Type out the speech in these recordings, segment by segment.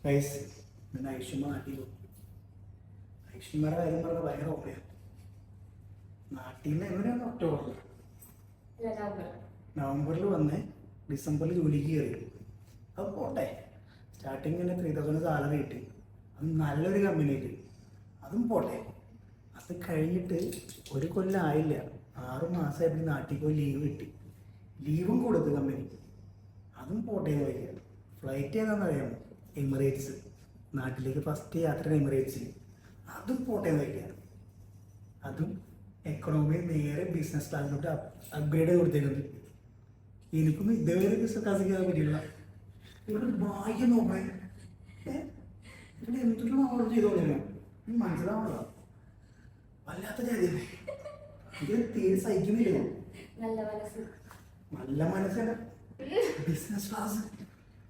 Guys പിന്നെ ഐഷുമ്മ നാട്ടിൽ പോകും. ഐഷുമ്മയുടെ കാര്യം പറഞ്ഞാൽ ഭയങ്കര ഓർമ്മയാണ്. നാട്ടിൽ നിന്ന് എങ്ങനെയാണ് ഒക്ടോബറിൽ നവംബറിൽ വന്ന് ഡിസംബറിൽ ജോലിക്ക് കയറി. അത് പോട്ടെ, സ്റ്റാർട്ടിങ് തന്നെ 3000 സാലറി കിട്ടി. അത് നല്ലൊരു കമ്പനിയിൽ, അതും പോട്ടെ. അത് കഴിഞ്ഞിട്ട് ഒരു കൊല്ലം ആയില്ല, 6 മാസമായിട്ട് നാട്ടിൽ പോയി ലീവ് കിട്ടി. ലീവും കൊടുത്തു കമ്പനി, അതും പോട്ടെ. വയ്യ ഫ്ലൈറ്റ് ഏതാണെന്ന് അറിയാമോ? എമിറേറ്റ്സ്. നാട്ടിലേക്ക് ഫസ്റ്റ് യാത്ര എമിറേറ്റ്സിൽ, അതും പോട്ടെ വയ്യ. അതും എക്കണോമി നേരെ ബിസിനസ് ക്ലാസ്സിലോട്ട് അപ്ഗ്രേഡ് കൊടുത്തേക്കുന്നത്. എനിക്കൊന്നും ഇതേവരെ ബിസിനസ് ക്ലാസ്സിൽ കയറാൻ പറ്റില്ല. ഇവിടെ ഭാഗ്യം നോക്കണേ, ഇവിടെ എന്തൊക്കെ ഓർഡർ ചെയ്തോളൂ മനസ്സിലാവണോ? വല്ലാത്ത ജാതിയല്ലേ ഇത്, തീരെ സഹിക്കുന്നില്ല. നല്ല മനസ്സല്ല, ബിസിനസ് ക്ലാസ്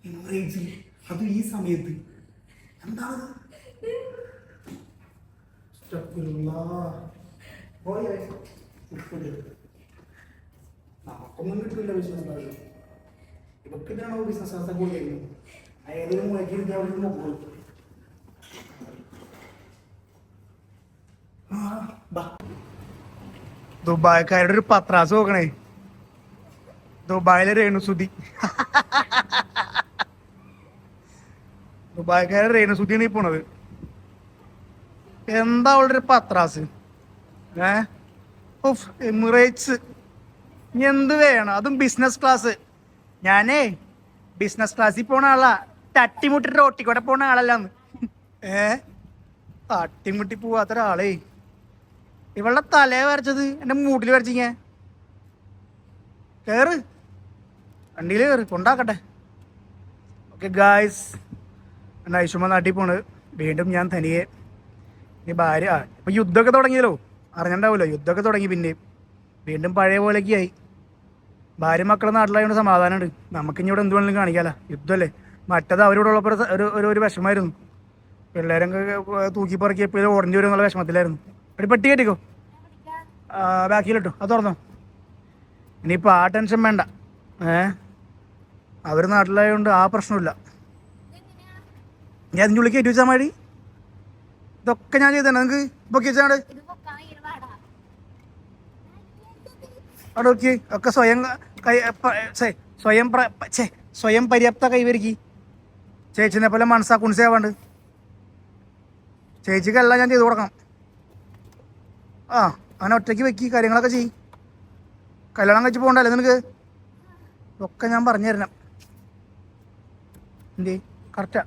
എമിറേറ്റ്സിൽ, അതും ഈ സമയത്ത്. എന്താണ് നമുക്കൊന്നും കിട്ടില്ല ബിസിനസ് ക്ലാസ്. ഇതൊക്കെ ഇതാണോ ബിസിനസ് ക്ലാസ് കൊണ്ടുവരുന്നത്? ഏതൊരു മുഴക്കിയിട്ട് അവിടെ നോക്കുള്ളൂ. ദുബായ്ക്കാരുടെ ഒരു പത്രാസ് നോക്കണേ. ദുബായിലെ രേണുസുതി, ദുബായ്ക്കാരുടെ രേണുസുതിയാണ് ഈ പോണത്. എന്താ അവളുടെ ഒരു പത്രാസ്? എമിറേറ്റ്സ് ഇനി എന്ത് വേണം? അതും ബിസിനസ് ക്ലാസ്. ഞാനേ ബിസിനസ് ക്ലാസ്സിൽ പോണ ആളാ, തട്ടിമുട്ടിട്ട് റോട്ടിക്കൂടെ പോണ ആളല്ലാന്ന്. തട്ടിമുട്ടി പോവാത്ത ഒരാളേ. ഇവളുടെ തലയെ വരച്ചത് എൻ്റെ മൂട്ടിൽ വരച്ചിങ്ങ. കയറ്, വണ്ടിയിൽ കയറി കൊണ്ടാക്കട്ടെ. ഓക്കെ ഗായ്സ്, എൻ്റെ ഐഷുമ്മ നാട്ടിൽ പോണ്. വീണ്ടും ഞാൻ തനിയെ. ഈ ഭാര്യ ഇപ്പം യുദ്ധമൊക്കെ തുടങ്ങിയല്ലോ, അറിഞ്ഞിട്ടുണ്ടാവുമല്ലോ. യുദ്ധമൊക്കെ തുടങ്ങി, പിന്നെയും വീണ്ടും പഴയ പോലെയൊക്കെ ആയി. ഭാര്യ മക്കളെ നാട്ടിലായതുകൊണ്ട് സമാധാനമുണ്ട്. നമുക്കിനി ഇവിടെ എന്ത് വേണമെങ്കിലും കാണിക്കാമല്ലോ. യുദ്ധമല്ലേ. മറ്റത് അവരോട് ഉള്ളപ്പോൾ ഒരു വിഷമമായിരുന്നു. പിള്ളേരൊക്കെ തൂക്കി പറക്കി എപ്പോഴും ഓടേണ്ടി വരും എന്നുള്ള വിഷമത്തിലായിരുന്നു. ഒരു പെട്ടി കെട്ടിക്കോ, ബാക്കിയിലിട്ടോ, അത് തുറന്നോ. ഇനിയിപ്പോൾ ആ ടെൻഷൻ വേണ്ട. അവർ നാട്ടിലായതുകൊണ്ട് ആ പ്രശ്നമില്ല. ഞാൻ അതിൻ്റെ ഉള്ളിൽ കയറ്റി വെച്ചാൽ മതി. ഇതൊക്കെ ഞാൻ ചെയ്തേ, നിങ്ങൾക്ക് പൊക്കി വെച്ചാൽ അവിടെ നോക്കി. ഒക്കെ സ്വയം പര്യാപ്ത കൈവരിക്കി. ചേച്ചിനെ പോലെ മനസ്സാ കുൻസേവാണ്ട്. ചേച്ചിക്കെല്ലാം ഞാൻ ചെയ്തു കൊടുക്കണം. അങ്ങനെ ഒറ്റയ്ക്ക് വെക്കി കാര്യങ്ങളൊക്കെ ചെയ്യും. കല്യാണം കഴിച്ച് പോകണ്ടല്ലേ നിനക്ക്? ഒക്കെ ഞാൻ പറഞ്ഞു തരണം. എന്തേ കറക്റ്റാ.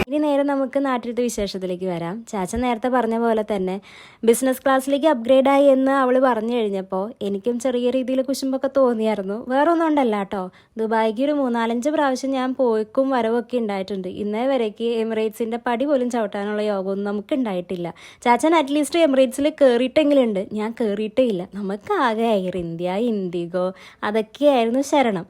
ഇനി നേരെ നമുക്ക് നാട്ടിലത്തെ വിശേഷത്തിലേക്ക് വരാം. ചാച്ചൻ നേരത്തെ പറഞ്ഞ പോലെ തന്നെ ബിസിനസ് ക്ലാസ്സിലേക്ക് അപ്ഗ്രേഡ് ആയി എന്ന് അവൾ പറഞ്ഞു കഴിഞ്ഞപ്പോൾ എനിക്കും ചെറിയ രീതിയിൽ കുശുമ്പൊക്കെ തോന്നിയായിരുന്നു. വേറെ ഒന്നും ഉണ്ടല്ല കേട്ടോ. ദുബായിക്ക് ഒരു 3-4 പ്രാവശ്യം ഞാൻ പോയിക്കും വരവൊക്കെ ഉണ്ടായിട്ടുണ്ട്. ഇന്നേ വരയ്ക്ക് എമിറേറ്റ്സിൻ്റെ പടി പോലും ചവിട്ടാനുള്ള യോഗമൊന്നും നമുക്ക് ഉണ്ടായിട്ടില്ല. ചാച്ചൻ അറ്റ്ലീസ്റ്റ് എമിറേറ്റ്സിൽ കയറിയിട്ടെങ്കിലുണ്ട്, ഞാൻ കയറിയിട്ടേ ഇല്ല. നമുക്ക് ആകെ എയർ ഇന്ത്യ, ഇൻഡിഗോ അതൊക്കെയായിരുന്നു ശരണം.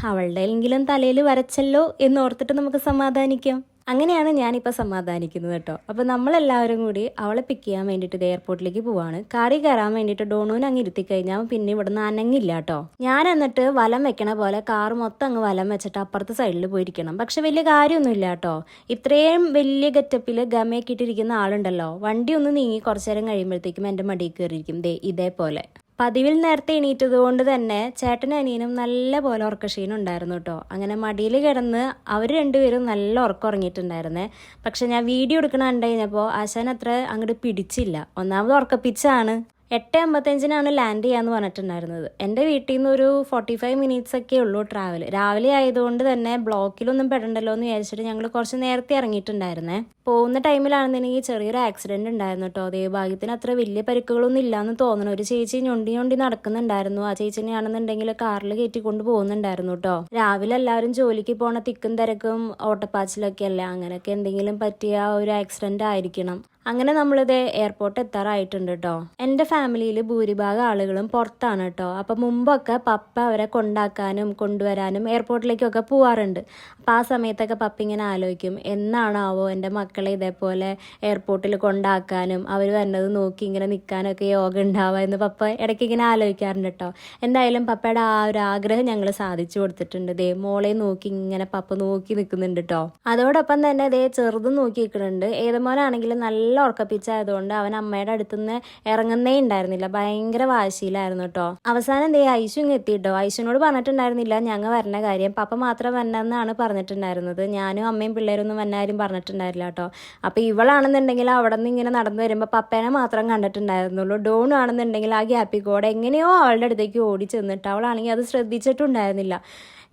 അവളുടെ എങ്കിലും തലയിൽ വരച്ചല്ലോ എന്നോർത്തിട്ട് നമുക്ക് സമാധാനിക്കാം. അങ്ങനെയാണ് ഞാനിപ്പോൾ സമാധാനിക്കുന്നത് കേട്ടോ. അപ്പോൾ നമ്മളെല്ലാവരും കൂടി അവളെ പിക്ക് ചെയ്യാൻ വേണ്ടിയിട്ട് ഇത് എയർപോർട്ടിലേക്ക് പോവാണ്. കാറിൽ കയറാൻ വേണ്ടിയിട്ട് ഡോണുവിനെ അങ്ങ് ഇരുത്തി കഴിഞ്ഞാൽ പിന്നെ ഇവിടെ നിന്ന് അനങ്ങില്ല കേട്ടോ. ഞാൻ എന്നിട്ട് വലം വെക്കണ പോലെ കാർ മൊത്തം അങ്ങ് വലം വെച്ചിട്ട് അപ്പുറത്തെ സൈഡിൽ പോയിരിക്കണം. പക്ഷെ വലിയ കാര്യമൊന്നുമില്ല കേട്ടോ. ഇത്രയും വലിയ ഗെറ്റപ്പിൽ ഗമയൊക്കെ ഇട്ടിരിക്കുന്ന ആളുണ്ടല്ലോ, വണ്ടി ഒന്ന് നീങ്ങി കുറച്ചു നേരം കഴിയുമ്പോഴത്തേക്കും എൻ്റെ മടിയിൽ കയറിയിരിക്കും ഇതേപോലെ. പതിവിൽ നേരത്തെ എണീറ്റത് കൊണ്ട് തന്നെ ചേട്ടനും അനിയനും നല്ല പോലെ ഉറക്കക്ഷീണം ഉണ്ടായിരുന്നു കേട്ടോ. അങ്ങനെ മടിയിൽ കിടന്ന് അവർ രണ്ടുപേരും നല്ല ഉറക്കം ഉറങ്ങിയിട്ടുണ്ടായിരുന്നേ. പക്ഷെ ഞാൻ വീഡിയോ എടുക്കണ കണ്ടു കഴിഞ്ഞപ്പോൾ ആശാൻ അത്ര അങ്ങോട്ട് പിടിച്ചില്ല. ഒന്നാമത് ഉറക്കപ്പിച്ചാണ്. 8:55 ലാൻഡ് ചെയ്യാന്ന് പറഞ്ഞിട്ടുണ്ടായിരുന്നത്. എൻ്റെ വീട്ടിൽ നിന്ന് ഒരു 45 മിനിറ്റ്സ് ഒക്കെ ഉള്ളൂ ട്രാവൽ. രാവിലെ ആയതുകൊണ്ട് തന്നെ ബ്ലോക്കിലൊന്നും പെടണ്ടല്ലോ എന്ന് വിചാരിച്ചിട്ട് ഞങ്ങൾ കുറച്ച് നേരത്തെ ഇറങ്ങിയിട്ടുണ്ടായിരുന്നേ. പോകുന്ന ടൈമിലാണെന്നുണ്ടെങ്കിൽ ചെറിയൊരു ആക്സിഡന്റ് ഉണ്ടായിരുന്നു കേട്ടോ. അതേ ഭാഗ്യത്തിന് അത്ര വലിയ പരിക്കുകളൊന്നും ഇല്ലാന്ന് തോന്നുന്നു. ഒരു ചേച്ചി ഞൊണ്ടി നടക്കുന്നുണ്ടായിരുന്നു. ആ ചേച്ചിനെയാണെന്നുണ്ടെങ്കിൽ കാറിൽ കയറ്റിക്കൊണ്ട് പോകുന്നുണ്ടായിരുന്നു കേട്ടോ. രാവിലെ എല്ലാവരും ജോലിക്ക് പോണ തിക്കും തിരക്കും ഓട്ടപ്പാച്ചിലൊക്കെ അല്ലേ, അങ്ങനെയൊക്കെ എന്തെങ്കിലും പറ്റിയ ഒരു ആക്സിഡന്റ് ആയിരിക്കണം. അങ്ങനെ നമ്മളിത് എയർപോർട്ട് എത്താറായിട്ടുണ്ട് കേട്ടോ. എൻ്റെ ഫാമിലിയിൽ ഭൂരിഭാഗം ആളുകളും പുറത്താണ് കേട്ടോ. അപ്പം മുമ്പൊക്കെ പപ്പ അവരെ കൊണ്ടാക്കാനും കൊണ്ടുവരാനും എയർപോർട്ടിലേക്കൊക്കെ പോവാറുണ്ട്. അപ്പം ആ സമയത്തൊക്കെ പപ്പ ഇങ്ങനെ ആലോചിക്കും, എന്നാണാവോ എൻ്റെ മക്കളെ ഇതേപോലെ എയർപോർട്ടിൽ കൊണ്ടാക്കാനും അവർ വരുന്നത് നോക്കി ഇങ്ങനെ നിൽക്കാനൊക്കെ യോഗ ഉണ്ടാവുക എന്ന് പപ്പ ഇടയ്ക്ക് ഇങ്ങനെ ആലോചിക്കാറുണ്ട് കേട്ടോ. എന്തായാലും പപ്പയുടെ ആ ഒരു ആഗ്രഹം ഞങ്ങൾ സാധിച്ചു കൊടുത്തിട്ടുണ്ട്. ദേ മോളെ നോക്കി ഇങ്ങനെ പപ്പ നോക്കി നിൽക്കുന്നുണ്ട് കേട്ടോ. അതോടൊപ്പം തന്നെ ദേ ചെറുതും നോക്കി നിൽക്കുന്നുണ്ട്. ഏതമോനാണെങ്കിലും നല്ല ഉറക്കപ്പിച്ചായതുകൊണ്ട് അവൻ അമ്മയുടെ അടുത്തുനിന്ന് ഇറങ്ങുന്നേ ഉണ്ടായിരുന്നില്ല. ഭയങ്കര വാശിയിലായിരുന്നു കേട്ടോ. അവസാനം ദേ ഐശു ഇങ്ങ് എത്തിയിട്ടോ. ഐശുവിനോട് പറഞ്ഞിട്ടുണ്ടായിരുന്നില്ല ഞങ്ങൾ വരണ കാര്യം. പപ്പ മാത്രം വരണമെന്നാണ് പറഞ്ഞിട്ടുണ്ടായിരുന്നത്. ഞാനും അമ്മയും പിള്ളേരൊന്നും വന്നാരും പറഞ്ഞിട്ടുണ്ടായില്ല കേട്ടോ. അപ്പോൾ ഇവളാണെന്നുണ്ടെങ്കിൽ അവിടെ നിന്ന് ഇങ്ങനെ നടന്നു വരുമ്പോൾ പപ്പേനെ മാത്രം കണ്ടിട്ടുണ്ടായിരുന്നുള്ളൂ. ഡോണു ആണെന്നുണ്ടെങ്കിൽ ആ ഗ്യാപ്പിൽ കൂടെ എങ്ങനെയോ അവളുടെ അടുത്തേക്ക് ഓടി ചെന്നിട്ട് അവളാണെങ്കിൽ അത് ശ്രദ്ധിച്ചിട്ടുണ്ടായിരുന്നില്ല.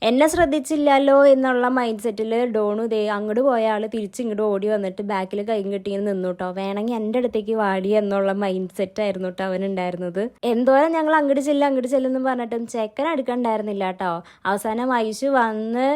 എന്നെ ശ്രദ്ധിച്ചില്ലല്ലോ എന്നുള്ള മൈൻഡ് സെറ്റിൽ ഡോണു ദേ അങ്ങോട്ട് പോയ ആൾ തിരിച്ചിങ്ങോട്ട് ഓടി വന്നിട്ട് ബാക്കിൽ കൈയും കെട്ടിങ്ങനെ നിന്നു കേട്ടോ. വേണമെങ്കിൽ എൻ്റെ അടുത്തേക്ക് വാടി എന്നുള്ള മൈൻഡ് സെറ്റ് ആയിരുന്നു കേട്ടോ അവനുണ്ടായിരുന്നത്. എന്തോരം ഞങ്ങൾ അങ്ങോട്ട് ചെല്ലെന്ന് പറഞ്ഞിട്ടും ചെക്കൻ അടുക്കണ്ടായിരുന്നില്ല കേട്ടോ. അവസാനം ഐശു വന്ന്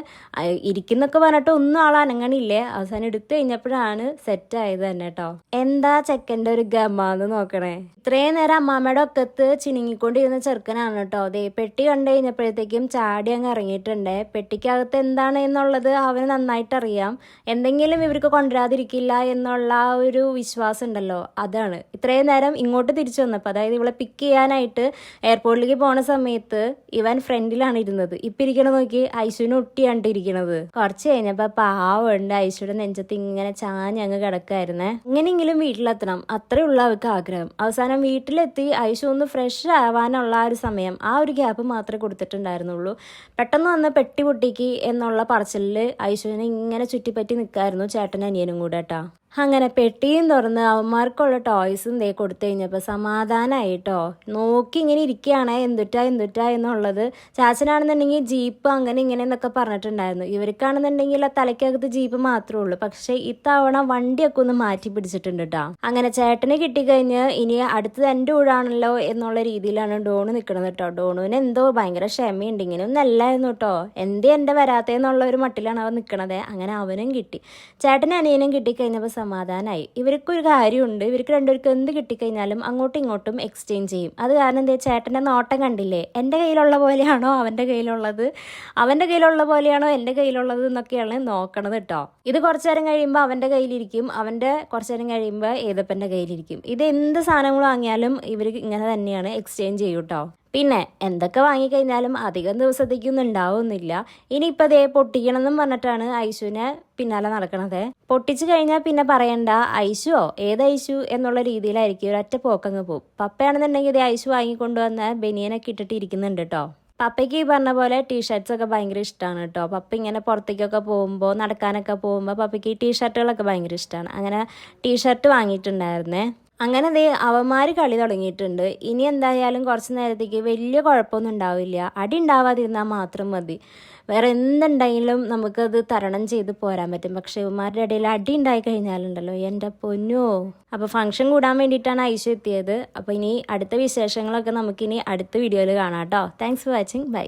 ഇരിക്കുന്നൊക്കെ പറഞ്ഞിട്ട് ഒന്നും ആൾ അനങ്ങണില്ലേ. അവസാനം എടുത്തു കഴിഞ്ഞപ്പോഴാണ് സെറ്റ് ആയത് തന്നെ കേട്ടോ. എന്താ ചെക്കൻ്റെ ഒരു ഗമാന്ന് നോക്കണേ. ഇത്രയും നേരം അമ്മാമ്മയുടെ ഒക്കത്ത് ചിണുങ്ങിക്കൊണ്ടിരുന്ന ചെറുക്കനാണ് കേട്ടോ. ദേ പെട്ടി കണ്ടു കഴിഞ്ഞപ്പോഴത്തേക്കും ചാടി അങ്ങ് ഇറങ്ങിയിട്ട് പെട്ടിക്കകത്ത് എന്താണ് എന്നുള്ളത് അവന് നന്നായിട്ട് അറിയാം. എന്തെങ്കിലും ഇവർക്ക് കൊണ്ടുവരാതിരിക്കില്ല എന്നുള്ള ആ ഒരു വിശ്വാസം ഉണ്ടല്ലോ, അതാണ്. ഇത്രയും നേരം ഇങ്ങോട്ട് തിരിച്ചു വന്നപ്പോൾ, അതായത് ഇവളെ പിക്ക് ചെയ്യാനായിട്ട് എയർപോർട്ടിലേക്ക് പോണ സമയത്ത് ഇവൻ ഫ്രണ്ടിലാണ് ഇരുന്നത്. ഇപ്പം ഇരിക്കണ നോക്കി ഐശുവിനെ ഒട്ടിയാണ് ഇരിക്കണത്. കുറച്ച് കഴിഞ്ഞപ്പോൾ പാവമുണ്ട് ഐശുയുടെ നെഞ്ചത്ത് ഇങ്ങനെ ചാഞ്ഞങ്ങ് കിടക്കായിരുന്നേ. എങ്ങനെയെങ്കിലും വീട്ടിലെത്തണം, അത്രേ ഉള്ള അവർക്ക് ആഗ്രഹം. അവസാനം വീട്ടിലെത്തി ഐശു ഒന്ന് ഫ്രഷ് ആവാനുള്ള ആ ഒരു സമയം, ആ ഒരു ഗ്യാപ്പ് മാത്രമേ കൊടുത്തിട്ടുണ്ടായിരുന്നുള്ളൂ. പെട്ടെന്ന് വന്ന് പെട്ടി പൊട്ടിക്ക് എന്നുള്ള പറച്ചിലിൽ ഐശുവിനെ ഇങ്ങനെ ചുറ്റിപ്പറ്റി നിൽക്കായിരുന്നു ചേട്ടനും അനിയനും കൂടെ കേട്ടോ. അങ്ങനെ പെട്ടിയും തുറന്ന് അവന്മാർക്കുള്ള ടോയ്സും ദേ കൊടുത്തു കഴിഞ്ഞപ്പോൾ സമാധാനമായിട്ടോ. നോക്കി ഇങ്ങനെ ഇരിക്കുകയാണ് എന്തുറ്റാ എന്നുള്ളത്. ചാച്ചനാണെന്നുണ്ടെങ്കിൽ ജീപ്പ് അങ്ങനെ ഇങ്ങനെ എന്നൊക്കെ പറഞ്ഞിട്ടുണ്ടായിരുന്നു. ഇവർക്കാണെന്നുണ്ടെങ്കിൽ ആ തലയ്ക്കകത്ത് ജീപ്പ് മാത്രമേ ഉള്ളൂ. പക്ഷേ ഇത്തവണ വണ്ടിയൊക്കെ ഒന്ന് മാറ്റി പിടിച്ചിട്ടുണ്ട് കേട്ടോ. അങ്ങനെ ചേട്ടന് കിട്ടിക്കഴിഞ്ഞ് ഇനി അടുത്തത് എൻ്റെ കൂടാണല്ലോ എന്നുള്ള രീതിയിലാണ് ഡോണു നിൽക്കുന്നത് കേട്ടോ. ഡോണുവിന് എന്തോ ഭയങ്കര ക്ഷമയുണ്ട്, ഇങ്ങനെ ഒന്നും അല്ലായിരുന്നു കേട്ടോ. എൻ്റെ വരാത്തേന്നുള്ള ഒരു മട്ടിലാണ് അവൻ നിൽക്കണത്. അങ്ങനെ അവനും കിട്ടി. ചേട്ടനും അനിയനും കിട്ടിക്കഴിഞ്ഞപ്പോൾ സമാധാനമായി. ഇവർക്കൊരു കാര്യമുണ്ട്, ഇവർക്ക് രണ്ടുപേർക്കും എന്ത് കിട്ടിക്കഴിഞ്ഞാലും അങ്ങോട്ടും ഇങ്ങോട്ടും എക്സ്ചേഞ്ച് ചെയ്യും. അത് കാരണം എന്താ ചേട്ടൻ്റെ നോട്ടം കണ്ടില്ലേ, എൻ്റെ കയ്യിലുള്ള പോലെയാണോ അവൻ്റെ കയ്യിലുള്ളത്, അവൻ്റെ കയ്യിലുള്ള പോലെയാണോ എൻ്റെ കയ്യിലുള്ളത് എന്നൊക്കെയാണ് നോക്കണത് കേട്ടോ. ഇത് കുറച്ചു നേരം കഴിയുമ്പോൾ അവൻ്റെ കയ്യിലിരിക്കും, അവൻ്റെ കുറച്ചു നേരം കഴിയുമ്പോൾ ഏതപ്പൻ്റെ കയ്യിലിരിക്കും. ഇത് എന്ത് സാധനങ്ങൾ വാങ്ങിയാലും ഇവർ ഇങ്ങനെ തന്നെയാണ് എക്സ്ചേഞ്ച് ചെയ്യും കേട്ടോ. പിന്നെ എന്തൊക്കെ വാങ്ങിക്കഴിഞ്ഞാലും അധികം ദിവസത്തേക്കൊന്നും ഉണ്ടാവുന്നില്ല. ഇനിയിപ്പോൾ അതേ പൊട്ടിക്കണമെന്നും പറഞ്ഞിട്ടാണ് ഐശുവിനെ പിന്നാലെ നടക്കണത്. പൊട്ടിച്ചു കഴിഞ്ഞാൽ പിന്നെ പറയണ്ട, ഐശുവോ ഏത് ഐശു എന്നുള്ള രീതിയിലായിരിക്കും ഒരൊറ്റ പോക്കങ്ങ് പോകും. പപ്പയാണെന്നുണ്ടെങ്കിൽ ഇതേ ഐശു വാങ്ങിക്കൊണ്ടുവന്ന ബനിയനൊക്കെ ഇട്ടിട്ട് ഇരിക്കുന്നുണ്ട് കേട്ടോ. പപ്പയ്ക്ക് ഈ പറഞ്ഞ പോലെ ടീഷർട്ട്സ് ഒക്കെ ഭയങ്കര ഇഷ്ടമാണ് കേട്ടോ. പപ്പ ഇങ്ങനെ പുറത്തേക്കൊക്കെ പോകുമ്പോൾ നടക്കാനൊക്കെ പോകുമ്പോൾ പപ്പയ്ക്ക് ഈ ടീഷർട്ടുകളൊക്കെ ഭയങ്കര ഇഷ്ടമാണ്. അങ്ങനെ ടീഷർട്ട് വാങ്ങിയിട്ടുണ്ടായിരുന്നേ. അങ്ങനെ ദേ അവന്മാർ കളി തുടങ്ങിയിട്ടുണ്ട്. ഇനി എന്തായാലും കുറച്ച് നേരത്തേക്ക് വലിയ കുഴപ്പമൊന്നും ഉണ്ടാവില്ല. അടി ഉണ്ടാവാതിരുന്നാൽ മാത്രം മതി. വേറെ എന്തുണ്ടെങ്കിലും നമുക്കത് തരണം ചെയ്ത് പോരാൻ പറ്റും. പക്ഷേ ഇവന്മാരുടെ ഇടയിൽ അടി ഉണ്ടായി കഴിഞ്ഞാലുണ്ടല്ലോ എൻ്റെ പൊന്നോ. അപ്പോൾ ഫംഗ്ഷൻ കൂടാൻ വേണ്ടിയിട്ടാണ് ഐശു എത്തിയത്. അപ്പോൾ ഇനി അടുത്ത വിശേഷങ്ങളൊക്കെ നമുക്കിനി അടുത്ത വീഡിയോയിൽ കാണാം കേട്ടോ. Thanks for watching. ബൈ.